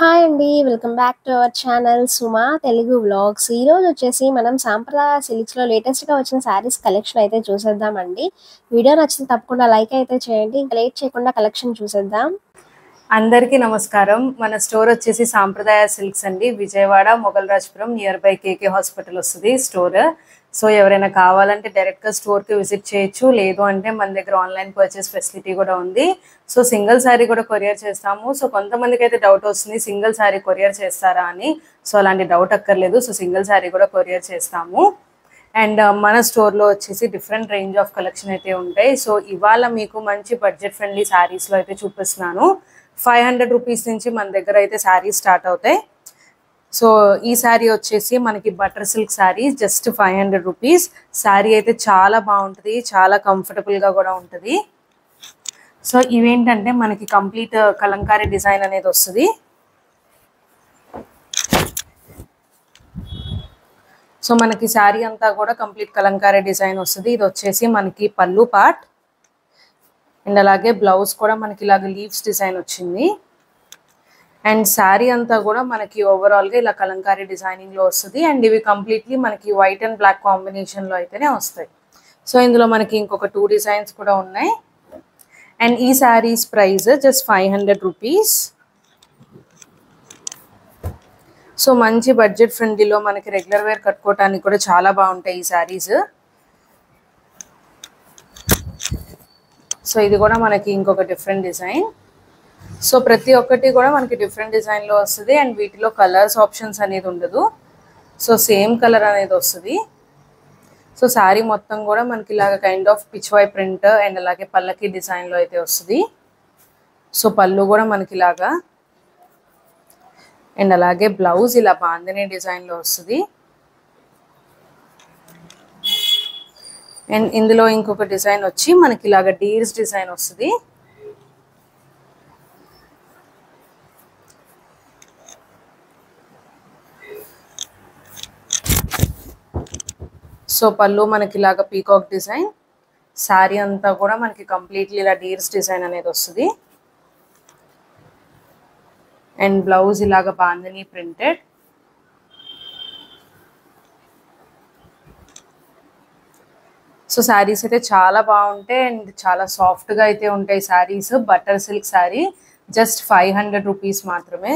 Hi అండి. Welcome back to our channel Suma Telugu vlogs. ఈరోజు వచ్చేసి మనం సాంప్రదాయ సిల్క్స్‌లో లేటెస్ట్‌గా వచ్చిన శారీస్ కలెక్షన్ అయితే చూసేద్దామండి. వీడియో నచ్చితే తప్పకుండా లైక్ అయితే చేయండి. ఇంకా లేట్ చేయకుండా కలెక్షన్ చూసేద్దాం. అందరికీ నమస్కారం. మన స్టోర్ వచ్చేసి సాంప్రదాయ సిల్క్స్ అండి. Vijayawada Moghalrajpuram near by KK hospital వస్తుంది స్టోర్. సో ఎవరైనా కావాలంటే డైరెక్ట్గా స్టోర్కి విజిట్ చేయొచ్చు. లేదు అంటే మన దగ్గర ఆన్లైన్ పర్చేస్ ఫెసిలిటీ కూడా ఉంది. సో సింగిల్ శారీ కూడా కొరియర్ చేస్తాము. సో కొంతమందికి అయితే డౌట్ వస్తుంది సింగిల్ శారీ కొరియర్ చేస్తారా అని. సో అలాంటి డౌట్ అక్కర్లేదు. సో సింగిల్ శారీ కూడా కొరియర్ చేస్తాము. అండ్ మన స్టోర్లో వచ్చేసి డిఫరెంట్ రేంజ్ ఆఫ్ కలెక్షన్ అయితే ఉంటాయి. సో ఇవాళ మీకు మంచి బడ్జెట్ ఫ్రెండ్లీ శారీస్లో అయితే చూపిస్తున్నాను. 500 రూపీస్ నుంచి మన దగ్గర అయితే శారీస్ స్టార్ట్ అవుతాయి. సో ఈ శారీ వచ్చేసి మనకి butter silk sari, just 500 rupees. Sari అయితే చాలా బాగుంటుంది, చాలా కంఫర్టబుల్గా కూడా ఉంటుంది. సో ఇవేంటంటే మనకి కంప్లీట్ కలంకారీ డిజైన్ అనేది వస్తుంది. సో మనకి శారీ అంతా కూడా కంప్లీట్ కలంకారీ డిజైన్ వస్తుంది. ఇది వచ్చేసి మనకి పళ్ళు పార్ట్ అండ్ అలాగే బ్లౌజ్ కూడా మనకి ఇలాగ లీవ్స్ డిజైన్ వచ్చింది. అండ్ శారీ అంతా కూడా మనకి ఓవరాల్గా ఇలా కలంకారీ డిజైనింగ్లో వస్తుంది. అండ్ ఇవి కంప్లీట్లీ మనకి వైట్ అండ్ బ్లాక్ కాంబినేషన్లో అయితేనే వస్తాయి. సో ఇందులో మనకి ఇంకొక 2 డిజైన్స్ కూడా ఉన్నాయి. అండ్ ఈ sarees price just 500 rupees. So మంచి బడ్జెట్ ఫ్రెండ్లీలో మనకి రెగ్యులర్ వేర్ కట్టుకోవటానికి కూడా చాలా బాగుంటాయి ఈ శారీస్. సో ఇది కూడా మనకి ఇంకొక డిఫరెంట్ డిజైన్. సో ప్రతి ఒక్కటి కూడా మనకి డిఫరెంట్ డిజైన్లో వస్తుంది. అండ్ వీటిలో కలర్స్ ఆప్షన్స్ అనేది ఉండదు. సో సేమ్ కలర్ అనేది వస్తుంది. సో శారీ మొత్తం కూడా మనకి ఇలాగ kind of Pichwai print and అలాగే పల్లకి డిజైన్లో అయితే వస్తుంది. సో పళ్ళు కూడా మనకి ఇలాగా అండ్ అలాగే బ్లౌజ్ ఇలా బాందిని డిజైన్లో వస్తుంది. అండ్ ఇందులో ఇంకొక డిజైన్ వచ్చి మనకి ఇలాగ డీర్స్ డిజైన్ వస్తుంది. సో పళ్ళు మనకి ఇలాగ పీకాక్ డిజైన్. శారీ అంతా కూడా మనకి కంప్లీట్లీ ఇలా డీర్స్ డిజైన్ అనేది వస్తుంది. అండ్ బ్లౌజ్ ఇలాగ బాందిని ప్రింటెడ్. సో శారీస్ అయితే చాలా బాగుంటాయి అండ్ చాలా సాఫ్ట్గా అయితే ఉంటాయి saris. Butter silk sari just 500 rupees మాత్రమే.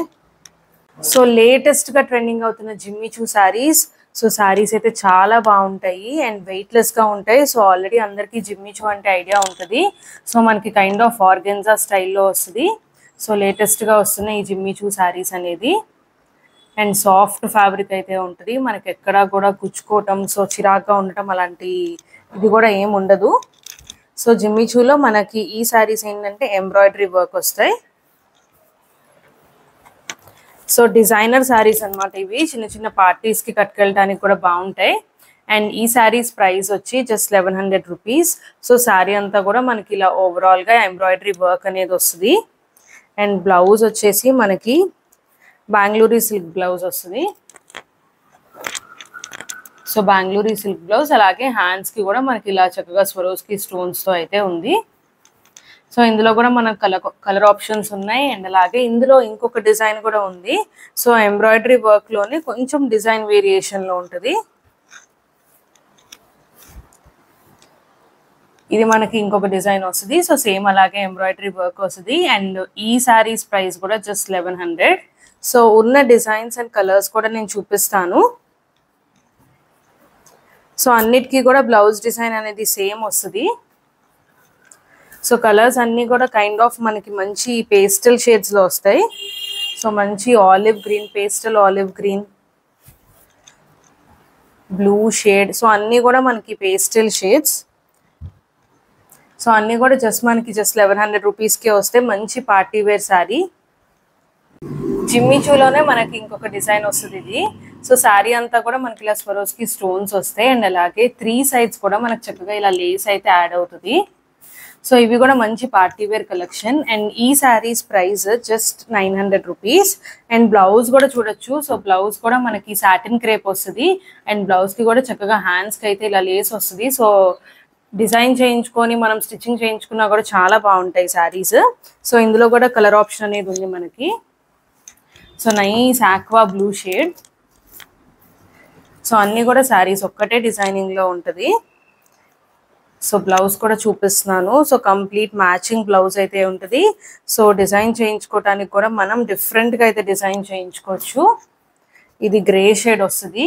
సో లేటెస్ట్గా ట్రెండింగ్ అవుతున్న జిమ్మిచూ శారీస్. సో శారీస్ అయితే చాలా బాగుంటాయి అండ్ వెయిట్లెస్గా ఉంటాయి. సో ఆల్రెడీ అందరికీ జిమ్మిచూ అంటే ఐడియా ఉంటుంది. సో మనకి కైండ్ ఆఫ్ ఆర్గెన్జా స్టైల్లో వస్తుంది. సో లేటెస్ట్గా వస్తున్న ఈ జిమ్మిచూ శారీస్ అనేది అండ్ సాఫ్ట్ ఫ్యాబ్రిక్ అయితే ఉంటుంది. మనకి ఎక్కడా కూడా కుచ్చుకోవటం సో చిరాగ్గా ఉండటం అలాంటి ఇది కూడా ఏం ఉండదు. సో జిమ్మిచూలో మనకి ఈ శారీస్ ఏంటంటే ఎంబ్రాయిడరీ వర్క్ వస్తాయి. సో డిజైనర్ శారీస్ అనమాట ఇవి. చిన్న చిన్న పార్టీస్కి కట్టుకెళ్ళడానికి కూడా బాగుంటాయి. అండ్ ఈ శారీస్ ప్రైస్ వచ్చి జస్ట్ 1100 రూపీస్. సో శారీ అంతా కూడా మనకి ఇలా ఓవరాల్గా ఎంబ్రాయిడరీ వర్క్ అనేది వస్తుంది. అండ్ బ్లౌజ్ వచ్చేసి మనకి బెంగళూరు సిల్క్ బ్లౌజ్ వస్తుంది. సో బెంగళూరు సిల్క్ బ్లౌజ్ అలాగే హ్యాండ్స్కి కూడా మనకి ఇలా చక్కగా స్వరోస్కి స్టోన్స్తో అయితే ఉంది. సో ఇందులో కూడా మనకు కలర్ ఆప్షన్స్ ఉన్నాయి. అండ్ అలాగే ఇందులో ఇంకొక డిజైన్ కూడా ఉంది. సో ఎంబ్రాయిడరీ వర్క్లోనే కొంచెం డిజైన్ వేరియేషన్లో ఉంటుంది. ఇది మనకి ఇంకొక డిజైన్ వస్తుంది. సో సేమ్ అలాగే ఎంబ్రాయిడరీ వర్క్ వస్తుంది. అండ్ ఈ శారీస్ ప్రైస్ కూడా జస్ట్ 1100. సో ఉన్న డిజైన్స్ అండ్ కలర్స్ కూడా నేను చూపిస్తాను. సో అన్నిటికీ కూడా బ్లౌజ్ డిజైన్ అనేది సేమ్ వస్తుంది. సో కలర్స్ అన్నీ కూడా కైండ్ ఆఫ్ మనకి మంచి పేస్టల్ షేడ్స్లో వస్తాయి. సో మంచి olive green, pastel olive green, blue shade. So అన్నీ కూడా మనకి పేస్టల్ షేడ్స్. సో అన్నీ కూడా మనకి జస్ట్ 1100 రూపీస్కే వస్తే మంచి పార్టీ వేర్ శారీ. జిమ్మిచూలోనే మనకి ఇంకొక డిజైన్ వస్తుంది ఇది. సో శారీ అంతా కూడా మనకి ఇలా స్వరోస్కి స్టోన్స్ వస్తాయి. అండ్ అలాగే 3 సైడ్స్ కూడా మనకు చక్కగా ఇలా లేస్ అయితే యాడ్ అవుతుంది. సో ఇవి కూడా మంచి పార్టీ వేర్ కలెక్షన్. అండ్ ఈ sarees price just 900 rupees. And blouse కూడా చూడొచ్చు. సో బ్లౌజ్ కూడా మనకి సాటిన్ క్రేప్ వస్తుంది. అండ్ బ్లౌజ్కి కూడా చక్కగా హ్యాండ్స్కి అయితే ఇలా లేస్ వస్తుంది. సో డిజైన్ చేయించుకొని మనం స్టిచ్చింగ్ చేయించుకున్నా కూడా చాలా బాగుంటాయి శారీస్. సో ఇందులో కూడా కలర్ ఆప్షన్ అనేది ఉంది మనకి. So nice aqua blue shade. So అన్నీ కూడా శారీస్ ఒక్కటే డిజైనింగ్లో ఉంటుంది. సో బ్లౌజ్ కూడా చూపిస్తున్నాను. సో కంప్లీట్ మ్యాచింగ్ బ్లౌజ్ అయితే ఉంటుంది. సో డిజైన్ చేయించుకోవడానికి కూడా మనం డిఫరెంట్గా అయితే డిజైన్ చేయించుకోవచ్చు. ఇది గ్రే షేడ్ వస్తుంది.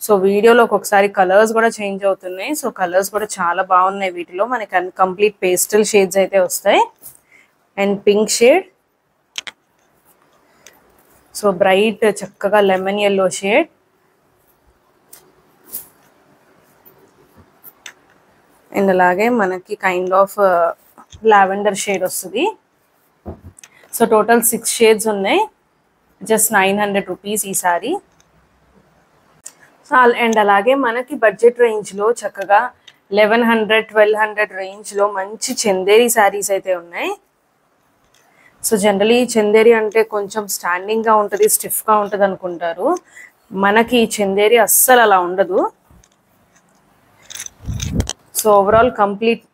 సో వీడియోలో ఒక్కొక్కసారి కలర్స్ కూడా చేంజ్ అవుతున్నాయి. సో కలర్స్ కూడా చాలా బాగున్నాయి వీటిలో. మనకి కంప్లీట్ పేస్టల్ షేడ్స్ అయితే వస్తాయి. And pink shade. So bright చక్కగా లెమన్ ఎల్లో షేడ్. అండ్ అలాగే మనకి కైండ్ ఆఫ్ లావెండర్ షేడ్ వస్తుంది. సో టోటల్ 6 షేడ్స్ ఉన్నాయి. జస్ట్ 900 రూపీస్ ఈ సారీ. అండ్ అలాగే మనకి బడ్జెట్ రేంజ్లో చక్కగా 1100, 1200 రేంజ్లో మంచి చందేరి శారీస్ అయితే ఉన్నాయి. సో జనరలీ చందేరి అంటే కొంచెం స్టాండింగ్గా ఉంటుంది, స్టిఫ్గా ఉంటుంది అనుకుంటారు. మనకి చందేరి అస్సలు అలా ఉండదు. సో ఓవరాల్ కంప్లీట్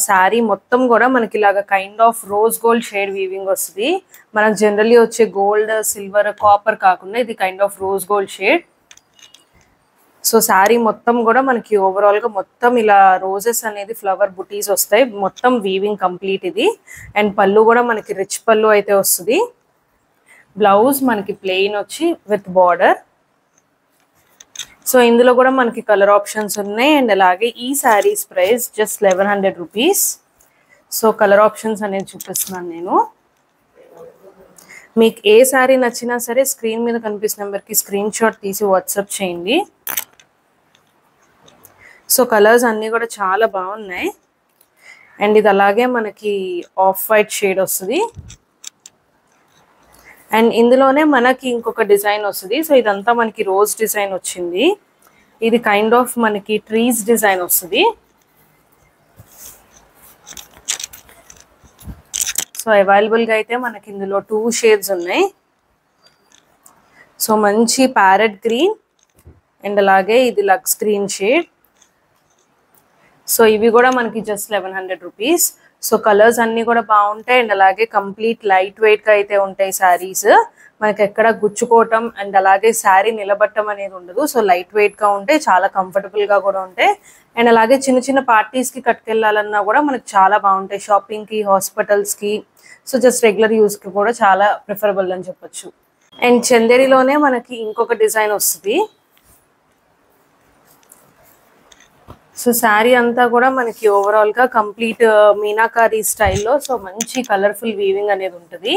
శారీ మొత్తం కూడా మనకి ఇలాగ kind of rose gold shade weaving వస్తుంది. మనకు జనరల్లీ వచ్చే గోల్డ్, సిల్వర్, కాపర్ కాకుండా ఇది kind of rose gold shade. So sari మొత్తం కూడా మనకి ఓవరాల్గా మొత్తం ఇలా రోజెస్ అనేది ఫ్లవర్ బుటీస్ వస్తాయి. మొత్తం వీవింగ్ కంప్లీట్ ఇది. అండ్ పళ్ళు కూడా మనకి రిచ్ పళ్ళు అయితే వస్తుంది. బ్లౌజ్ మనకి ప్లెయిన్ వచ్చి విత్ బార్డర్. సో ఇందులో కూడా మనకి కలర్ ఆప్షన్స్ ఉన్నాయి. అండ్ అలాగే ఈ sarees price just 1100 rupees. So colour options అనేది చూపిస్తున్నాను నేను. మీకు ఏ శారీ నచ్చినా సరే స్క్రీన్ మీద కనిపిస్తున్న నెంబర్కి స్క్రీన్ షాట్ తీసి వాట్సాప్ చేయండి. సో కలర్స్ అన్నీ కూడా చాలా బాగున్నాయి. అండ్ ఇది అలాగే మనకి ఆఫ్ వైట్ షేడ్ వస్తుంది. అండ్ ఇందులోనే మనకి ఇంకొక డిజైన్ వస్తుంది. సో ఇదంతా మనకి రోజ్ డిజైన్ వచ్చింది. ఇది కైండ్ ఆఫ్ మనకి ట్రీస్ డిజైన్ వస్తుంది. సో అవైలబుల్గా అయితే మనకి ఇందులో 2 షేడ్స్ ఉన్నాయి. సో మంచి ప్యారెట్ గ్రీన్ అండ్ అలాగే ఇది లక్స్ గ్రీన్ షేడ్. సో ఇవి కూడా మనకి జస్ట్ 1100 రూపీస్. సో కలర్స్ అన్నీ కూడా బాగుంటాయి. అండ్ అలాగే కంప్లీట్ లైట్ వెయిట్గా అయితే ఉంటాయి శారీస్. మనకి ఎక్కడ గుచ్చుకోవటం అండ్ అలాగే శారీ నిలబట్టం అనేది ఉండదు. సో లైట్ వెయిట్గా ఉంటాయి, చాలా కంఫర్టబుల్గా కూడా ఉంటాయి. అండ్ అలాగే చిన్న చిన్న పార్టీస్కి కట్టుకెళ్ళాలన్నా కూడా మనకి చాలా బాగుంటాయి. షాపింగ్కి, హాస్పిటల్స్కి, సో జస్ట్ రెగ్యులర్ యూస్కి కూడా చాలా ప్రిఫరబుల్ అని చెప్పొచ్చు. అండ్ చందేరిలోనే మనకి ఇంకొక డిజైన్ వస్తుంది. సో శారీ అంతా కూడా మనకి ఓవరాల్గా కంప్లీట్ మీనాకారీ స్టైల్లో సో మంచి కలర్ఫుల్ వీవింగ్ అనేది ఉంటుంది.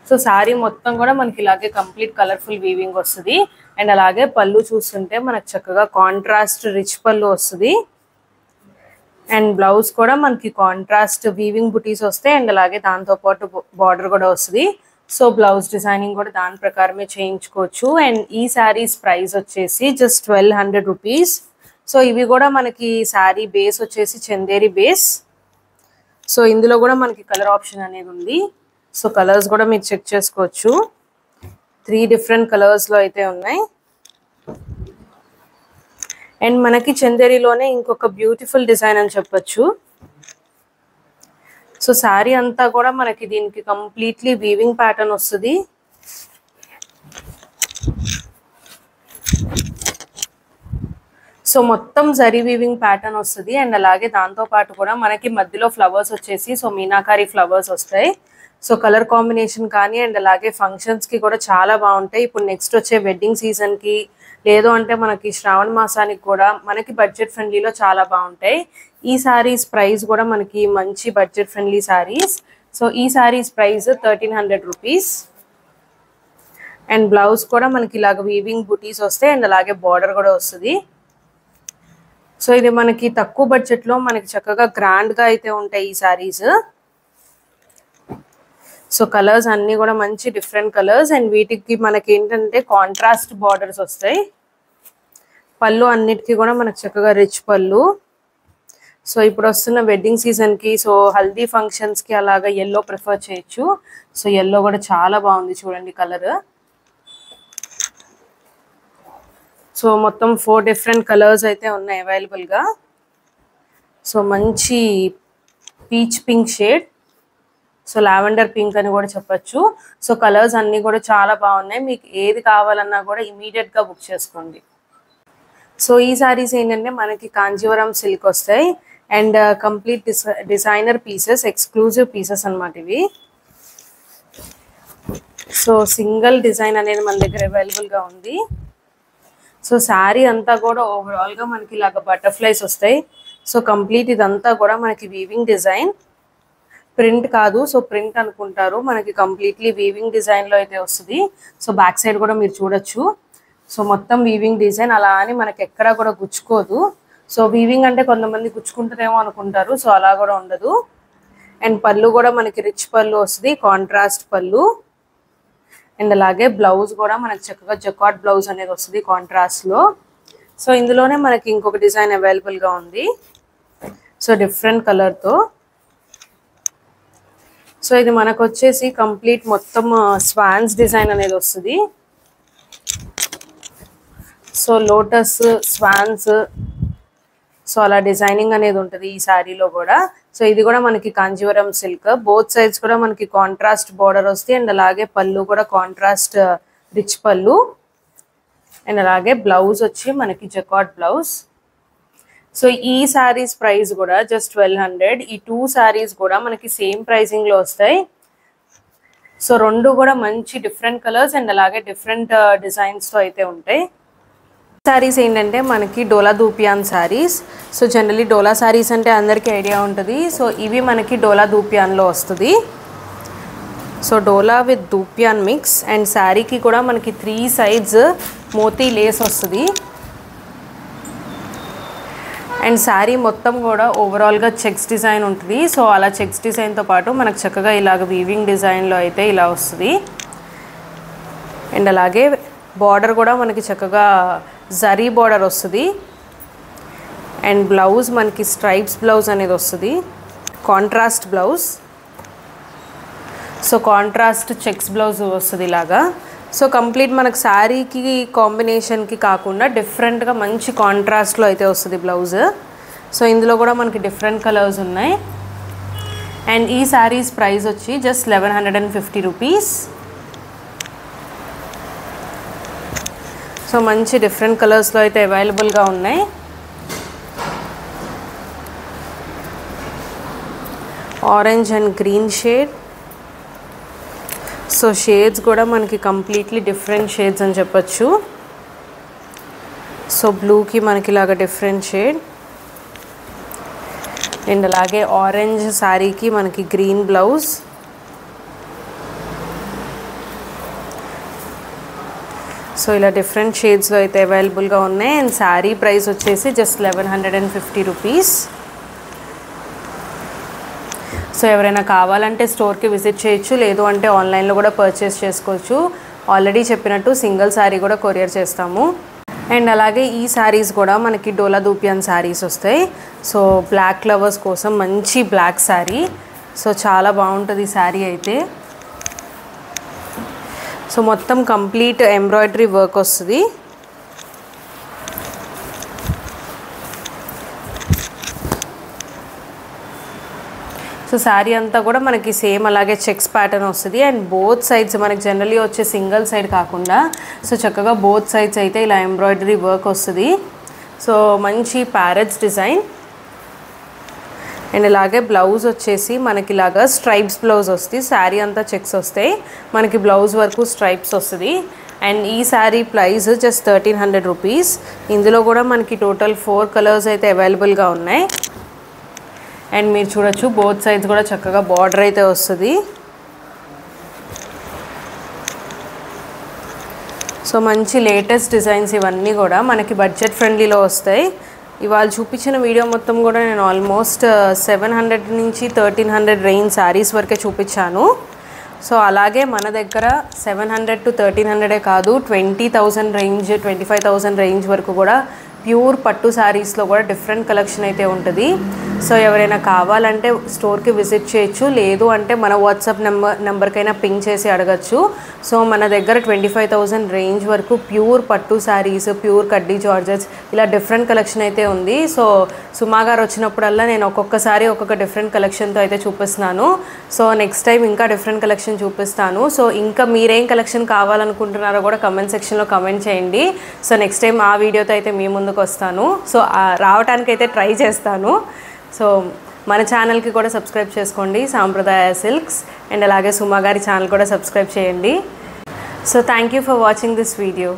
సో శారీ మొత్తం కూడా మనకి ఇలాగే కంప్లీట్ కలర్ఫుల్ వీవింగ్ వస్తుంది. అండ్ అలాగే పళ్ళు చూస్తుంటే మనకు చక్కగా కాంట్రాస్ట్ రిచ్ పళ్ళు వస్తుంది. అండ్ బ్లౌజ్ కూడా మనకి కాంట్రాస్ట్ వీవింగ్ బుటీస్ వస్తాయి. అండ్ అలాగే దాంతోపాటు బార్డర్ కూడా వస్తుంది. సో బ్లౌజ్ డిజైనింగ్ కూడా దాని ప్రకారమే చేయించుకోవచ్చు. అండ్ ఈ శారీస్ ప్రైస్ వచ్చేసి జస్ట్ 1200 రూపీస్. సో ఇవి కూడా మనకి శారీ బేస్ వచ్చేసి చందేరి బేస్. సో ఇందులో కూడా మనకి కలర్ ఆప్షన్ అనేది ఉంది. సో కలర్స్ కూడా మీరు చెక్ చేసుకోవచ్చు. 3 డిఫరెంట్ కలర్స్లో అయితే ఉన్నాయి. అండ్ మనకి చందేరిలోనే ఇంకొక బ్యూటిఫుల్ డిజైన్ అని చెప్పొచ్చు. సో శారీ అంతా కూడా మనకి దీనికి కంప్లీట్లీ వీవింగ్ ప్యాటర్న్ వస్తుంది. సో మొత్తం జరీ వీవింగ్ ప్యాటర్న్ వస్తుంది. అండ్ అలాగే దాంతోపాటు కూడా మనకి మధ్యలో ఫ్లవర్స్ వచ్చేసి సో మీనాకారీ ఫ్లవర్స్ వస్తాయి. సో కలర్ కాంబినేషన్ కానీ అండ్ అలాగే ఫంక్షన్స్కి కూడా చాలా బాగుంటాయి. ఇప్పుడు నెక్స్ట్ వచ్చే వెడ్డింగ్ సీజన్కి లేదు అంటే మనకి శ్రావణ మాసానికి కూడా మనకి బడ్జెట్ ఫ్రెండ్లీలో చాలా బాగుంటాయి. ఈ శారీస్ ప్రైస్ కూడా మనకి మంచి బడ్జెట్ ఫ్రెండ్లీ శారీస్. సో ఈ sarees price 1300 rupees. And blouse కూడా మనకి ఇలాగ వీవింగ్ బుటీస్ వస్తాయి. అండ్ అలాగే బార్డర్ కూడా వస్తుంది. సో ఇది మనకి తక్కువ బడ్జెట్లో మనకి చక్కగా గ్రాండ్గా అయితే ఉంటాయి ఈ శారీస్. సో కలర్స్ అన్నీ కూడా మంచి డిఫరెంట్ కలర్స్. అండ్ వీటికి మనకి ఏంటంటే కాంట్రాస్ట్ బార్డర్స్ వస్తాయి. పళ్ళు అన్నిటికీ కూడా మనకు చక్కగా రిచ్ పళ్ళు. సో ఇప్పుడు వస్తున్న వెడ్డింగ్ సీజన్కి సో హల్దీ ఫంక్షన్స్కి అలాగా ఎల్లో ప్రిఫర్ చేయొచ్చు. సో ఎల్లో కూడా చాలా బాగుంది చూడండి కలర్. సో మొత్తం 4 డిఫరెంట్ కలర్స్ అయితే ఉన్నాయి అవైలబుల్గా. సో మంచి peach pink shade. So lavender pink అని కూడా చెప్పొచ్చు. సో కలర్స్ అన్నీ కూడా చాలా బాగున్నాయి. మీకు ఏది కావాలన్నా కూడా ఇమీడియట్గా బుక్ చేసుకోండి. సో ఈ సారీస్ ఏంటంటే మనకి కాంజీవరం సిల్క్ వస్తాయి and complete designer pieces, exclusive pieces అన్నమాట ఇవి. సో సింగిల్ డిజైన్ అనేది మన దగ్గర అవైలబుల్గా ఉంది. సో శారీ అంతా కూడా ఓవరాల్గా మనకి ఇలాగ బటర్ఫ్లైస్ వస్తాయి. సో కంప్లీట్ ఇదంతా కూడా మనకి వీవింగ్ డిజైన్, ప్రింట్ కాదు. సో ప్రింట్ అనుకుంటారు, మనకి కంప్లీట్లీ వీవింగ్ డిజైన్లో అయితే వస్తుంది. సో బ్యాక్ సైడ్ కూడా మీరు చూడొచ్చు. సో మొత్తం వీవింగ్ డిజైన్, అలా అని మనకి ఎక్కడా కూడా గుచ్చుకోదు. సో వీవింగ్ అంటే కొంతమంది గుచ్చుకుంటారేమో అనుకుంటారు, సో అలా కూడా ఉండదు. అండ్ పళ్ళు కూడా మనకి రిచ్ పళ్ళు వస్తుంది, కాంట్రాస్ట్ పళ్ళు. అండ్ అలాగే బ్లౌజ్ కూడా మనకి చక్కగా జకాట్ బ్లౌజ్ అనేది వస్తుంది కాంట్రాస్ట్లో. సో ఇందులోనే మనకి ఇంకొక డిజైన్ అవైలబుల్గా ఉంది, సో డిఫరెంట్ కలర్తో. సో ఇది మనకు వచ్చేసి కంప్లీట్ మొత్తం స్వాన్స్ డిజైన్ అనేది వస్తుంది. సో లోటస్, స్వాన్స్, సో అలా డిజైనింగ్ అనేది ఉంటుంది ఈ శారీలో కూడా. సో ఇది కూడా మనకి కాంజీవరం సిల్క్, బోత్ సైడ్స్ కూడా మనకి కాంట్రాస్ట్ బార్డర్ వస్తుంది. అండ్ అలాగే పళ్ళు కూడా కాంట్రాస్ట్ రిచ్ పళ్ళు. అండ్ అలాగే బ్లౌజ్ వచ్చి మనకి జకాట్ బ్లౌజ్. సో ఈ శారీస్ ప్రైస్ కూడా జస్ట్ 1200. ఈ 2 శారీస్ కూడా మనకి సేమ్ ప్రైసింగ్లో వస్తాయి. సో రెండు కూడా మంచి డిఫరెంట్ కలర్స్ అండ్ అలాగే డిఫరెంట్ డిజైన్స్తో అయితే ఉంటాయి. శారీస్ ఏంటంటే మనకి డోలా దూపియాన్ శారీస్. సో జనరలీ డోలా శారీస్ అంటే అందరికీ ఐడియా ఉంటుంది. సో ఇవి మనకి డోలా దూపియాన్లో వస్తుంది. So dola with dupion mix. And శారీకి కూడా మనకి 3 సైడ్స్ మోతీ లేస్ వస్తుంది. అండ్ శారీ మొత్తం కూడా ఓవరాల్గా చెక్స్ డిజైన్ ఉంటుంది. సో అలా చెక్స్ డిజైన్తో పాటు మనకు చక్కగా ఇలాగ వీవింగ్ డిజైన్లో అయితే ఇలా వస్తుంది. అండ్ అలాగే బార్డర్ కూడా మనకి చక్కగా జరీ బార్డర్ వస్తుంది. అండ్ బ్లౌజ్ మనకి స్ట్రైప్స్ బ్లౌజ్ అనేది వస్తుంది, contrast blouse. So contrast checks blouse వస్తుంది ఇలాగా. సో కంప్లీట్ మనకు శారీకి కాంబినేషన్కి కాకుండా డిఫరెంట్గా మంచి కాంట్రాస్ట్లో అయితే వస్తుంది బ్లౌజ్. సో ఇందులో కూడా మనకి డిఫరెంట్ కలర్స్ ఉన్నాయి. అండ్ ఈ శారీస్ ప్రైస్ వచ్చి జస్ట్ 1150 రూపీస్. సో మంచి డిఫరెంట్ కలర్స్లో అయితే అవైలబుల్గా ఉన్నాయి. Orange and green shade. So shades కూడా మనకి కంప్లీట్లీ డిఫరెంట్ షేడ్స్ అని చెప్పచ్చు. సో బ్లూకి మనకి ఇలాగ డిఫరెంట్ షేడ్. అండ్ అలాగే ఆరెంజ్ శారీకి మనకి గ్రీన్ బ్లౌజ్. సో ఇలా డిఫరెంట్ షేడ్స్లో అయితే అవైలబుల్గా ఉన్నాయి. అండ్ శారీ ప్రైస్ వచ్చేసి జస్ట్ 1150 రూపీస్. సో ఎవరైనా కావాలంటే స్టోర్కి విజిట్ చేయొచ్చు, లేదు అంటే ఆన్లైన్లో కూడా పర్చేస్ చేసుకోవచ్చు. ఆల్రెడీ చెప్పినట్టు సింగిల్ శారీ కూడా కొరియర్ చేస్తాము. అండ్ అలాగే ఈ శారీస్ కూడా మనకి డోలా దూపియాన్ శారీస్ వస్తాయి. సో బ్లాక్ లవర్స్ కోసం మంచి బ్లాక్ శారీ. సో చాలా బాగుంటుంది ఈ శారీ అయితే. సో మొత్తం కంప్లీట్ ఎంబ్రాయిడరీ వర్క్ వస్తుంది. సో శారీ అంతా కూడా మనకి సేమ్ అలాగే చెక్స్ ప్యాటర్న్ వస్తుంది. అండ్ బోత్ సైడ్స్ మనకి జనరలీ వచ్చే సింగిల్ సైడ్ కాకుండా సో చక్కగా బోత్ సైడ్స్ అయితే ఇలా ఎంబ్రాయిడరీ వర్క్ వస్తుంది. సో మంచి ప్యారెట్స్ డిజైన్. అండ్ ఇలాగే బ్లౌజ్ వచ్చేసి మనకి ఇలాగా స్ట్రైప్స్ బ్లౌజ్ వస్తుంది. శారీ అంతా చెక్స్ వస్తాయి, మనకి బ్లౌజ్ వరకు స్ట్రైప్స్ వస్తుంది. అండ్ ఈ శారీ ప్రైస్ జస్ట్ 1300 రూపీస్. ఇందులో కూడా మనకి టోటల్ 4 కలర్స్ అయితే అవైలబుల్గా ఉన్నాయి. అండ్ మీరు చూడొచ్చు బోత్ సైడ్స్ కూడా చక్కగా బార్డర్ అయితే వస్తుంది. సో మంచి లేటెస్ట్ డిజైన్స్ ఇవన్నీ కూడా మనకి బడ్జెట్ ఫ్రెండ్లీలో వస్తాయి. ఇవాళ చూపించిన వీడియో మొత్తం కూడా నేను ఆల్మోస్ట్ 700 నుంచి 1300 రేంజ్ శారీస్ వరకే చూపించాను. సో అలాగే మన దగ్గర 700 to 1300 కాదు, 20,000 రేంజ్, 25,000 రేంజ్ వరకు కూడా ప్యూర్ పట్టు శారీస్లో కూడా డిఫరెంట్ కలెక్షన్ అయితే ఉంటుంది. సో ఎవరైనా కావాలంటే స్టోర్కి విజిట్ చేయొచ్చు, లేదు అంటే మన వాట్సాప్ నెంబర్కైనా పింగ్ చేసి అడగచ్చు. సో మన దగ్గర 25,000 రేంజ్ వరకు ప్యూర్ పట్టు శారీస్, ప్యూర్ కడ్డీ జార్జెట్స్ ఇలా డిఫరెంట్ కలెక్షన్ అయితే ఉంది. సో సుమా గారు వచ్చినప్పుడల్లా నేను ఒక్కొక్కసారి ఒక్కొక్క డిఫరెంట్ కలెక్షన్తో అయితే చూపిస్తున్నాను. సో నెక్స్ట్ టైం ఇంకా డిఫరెంట్ కలెక్షన్ చూపిస్తాను. సో ఇంకా మీరేం కలెక్షన్ కావాలనుకుంటున్నారో కూడా కమెంట్ సెక్షన్లో కమెంట్ చేయండి. సో నెక్స్ట్ టైం ఆ వీడియోతో అయితే మీ ముందుకు వస్తాను. సో రావడానికి అయితే ట్రై చేస్తాను. సో మన ఛానల్కి కూడా సబ్స్క్రైబ్ చేసుకోండి, సాంప్రదాయ సిల్క్స్, అండ్ అలాగే సుమా గారి ఛానల్ కూడా సబ్స్క్రైబ్ చేయండి. So thank you for watching this video.